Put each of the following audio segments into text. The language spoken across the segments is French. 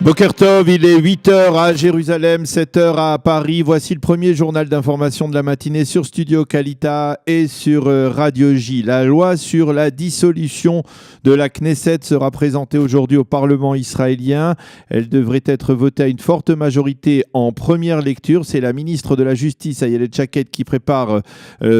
Boker Tov, il est 8h à Jérusalem, 7h à Paris. Voici le premier journal d'information de la matinée sur Studio Kalita et sur Radio J. La loi sur la dissolution de la Knesset sera présentée aujourd'hui au Parlement israélien. Elle devrait être votée à une forte majorité en première lecture. C'est la ministre de la Justice, Ayelet Shaked, qui prépare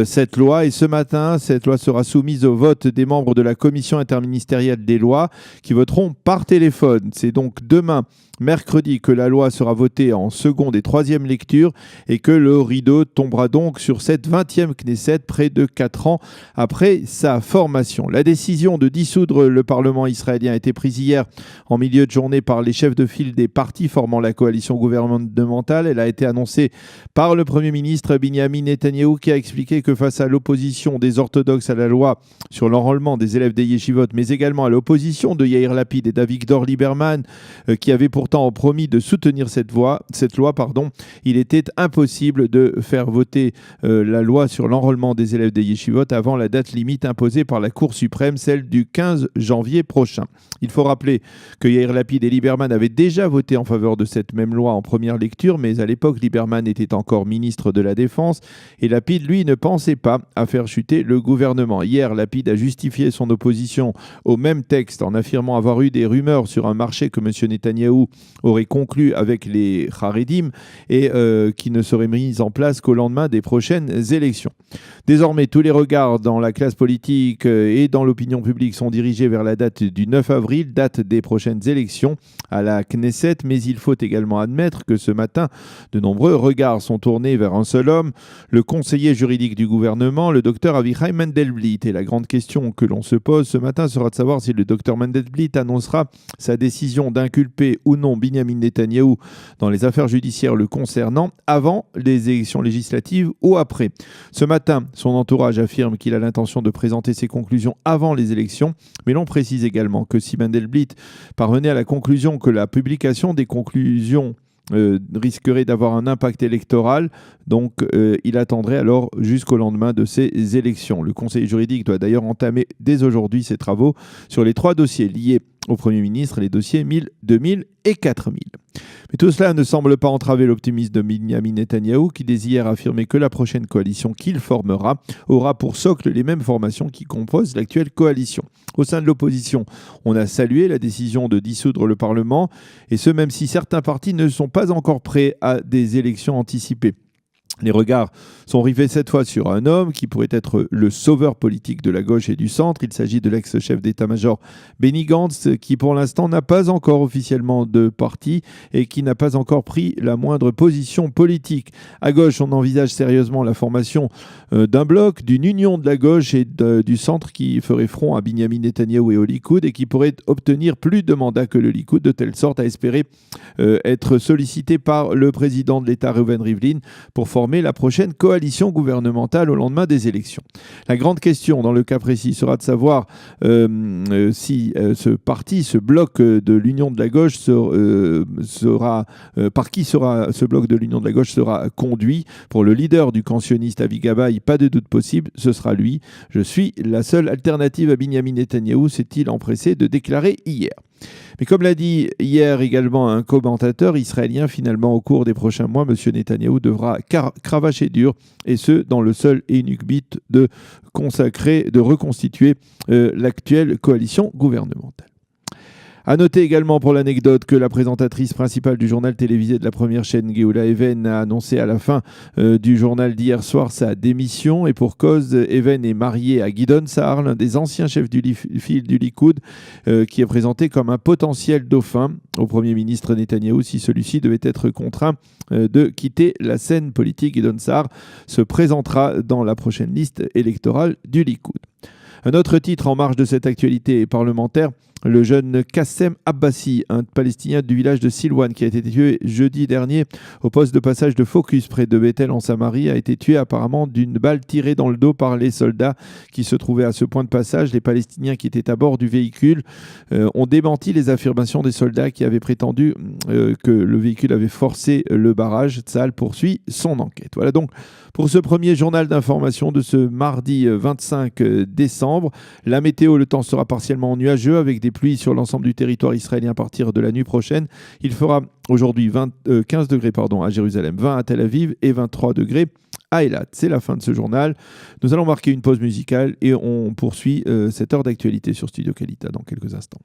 cette loi. Et ce matin, cette loi sera soumise au vote des membres de la commission interministérielle des lois qui voteront par téléphone. C'est donc demain, mercredi, que la loi sera votée en seconde et troisième lecture et que le rideau tombera donc sur cette 20e Knesset près de 4 ans après sa formation. La décision de dissoudre le Parlement israélien a été prise hier en milieu de journée par les chefs de file des partis formant la coalition gouvernementale. Elle a été annoncée par le Premier ministre Binyamin Netanyahou, qui a expliqué que face à l'opposition des orthodoxes à la loi sur l'enrôlement des élèves des yeshivot, mais également à l'opposition de Yair Lapid et d'Avigdor Lieberman, qui avaient pourtant promis de soutenir cette loi, il était impossible de faire voter la loi sur l'enrôlement des élèves des yeshivot avant la date limite imposée par la Cour suprême, celle du 15 janvier prochain. Il faut rappeler que Yair Lapid et Lieberman avaient déjà voté en faveur de cette même loi en première lecture, mais à l'époque, Lieberman était encore ministre de la Défense et Lapid, lui, ne pensait pas à faire chuter le gouvernement. Hier, Lapid a justifié son opposition au même texte en affirmant avoir eu des rumeurs sur un marché que M. Netanyahou aurait conclu avec les Haredim et qui ne serait mise en place qu'au lendemain des prochaines élections. Désormais, tous les regards dans la classe politique et dans l'opinion publique sont dirigés vers la date du 9 avril, date des prochaines élections à la Knesset, mais il faut également admettre que ce matin, de nombreux regards sont tournés vers un seul homme, le conseiller juridique du gouvernement, le docteur Avichai Mendelblit. Et la grande question que l'on se pose ce matin sera de savoir si le docteur Mendelblit annoncera sa décision d'inculper ou non Binyamin Netanyahou dans les affaires judiciaires le concernant avant les élections législatives ou après. Ce matin, son entourage affirme qu'il a l'intention de présenter ses conclusions avant les élections, mais l'on précise également que si Mendelblit parvenait à la conclusion que la publication des conclusions risquerait d'avoir un impact électoral, donc il attendrait alors jusqu'au lendemain de ces élections. Le conseil juridique doit d'ailleurs entamer dès aujourd'hui ses travaux sur les 3 dossiers liés au Premier ministre, les dossiers 1000, 2000 et 4000. Mais tout cela ne semble pas entraver l'optimisme de Binyamin Netanyahou, qui dès hier a affirmé que la prochaine coalition qu'il formera aura pour socle les mêmes formations qui composent l'actuelle coalition. Au sein de l'opposition, on a salué la décision de dissoudre le Parlement, et ce même si certains partis ne sont pas encore prêts à des élections anticipées. Les regards sont rivés cette fois sur un homme qui pourrait être le sauveur politique de la gauche et du centre. Il s'agit de l'ex-chef d'état-major Benny Gantz, qui pour l'instant n'a pas encore officiellement de parti et qui n'a pas encore pris la moindre position politique. À gauche, on envisage sérieusement la formation d'un bloc, d'une union de la gauche et du centre qui ferait front à Binyamin Netanyahou et au Likoud et qui pourrait obtenir plus de mandats que le Likoud, de telle sorte à espérer être sollicité par le président de l'État, Reuven Rivlin, pour former la prochaine coalition gouvernementale au lendemain des élections. La grande question dans le cas précis sera de savoir si ce bloc de l'Union de la gauche par qui ce bloc de l'Union de la gauche sera conduit. Pour le leader du cantionniste Avi Gabay, pas de doute possible, ce sera lui. Je suis la seule alternative à Binyamin Netanyahou, s'est-il empressé de déclarer hier. Mais comme l'a dit hier également un commentateur israélien, finalement au cours des prochains mois, M. Netanyahou devra cravacher dur, et ce dans le seul et unique but de reconstituer l'actuelle coalition gouvernementale. À noter également pour l'anecdote que la présentatrice principale du journal télévisé de la première chaîne, Geoula Even, a annoncé à la fin du journal d'hier soir sa démission. Et pour cause, Even est mariée à Gidon Sa'ar, l'un des anciens chefs du Likoud, qui est présenté comme un potentiel dauphin au Premier ministre Netanyahou si celui-ci devait être contraint de quitter la scène politique. Gidon Sa'ar se présentera dans la prochaine liste électorale du Likoud. Un autre titre en marge de cette actualité parlementaire, le jeune Qassem Abbasi, un Palestinien du village de Silwan qui a été tué jeudi dernier au poste de passage de Focus près de Bethel en Samarie, a été tué apparemment d'une balle tirée dans le dos par les soldats qui se trouvaient à ce point de passage. Les Palestiniens qui étaient à bord du véhicule ont démenti les affirmations des soldats qui avaient prétendu que le véhicule avait forcé le barrage. Tzahal poursuit son enquête. Voilà donc pour ce premier journal d'information de ce mardi 25 décembre. La météo, le temps sera partiellement nuageux avec des pluie sur l'ensemble du territoire israélien à partir de la nuit prochaine. Il fera aujourd'hui 15 degrés à Jérusalem, 20 à Tel Aviv et 23 degrés à Eilat. C'est la fin de ce journal. Nous allons marquer une pause musicale et on poursuit cette heure d'actualité sur Studio Kalita dans quelques instants.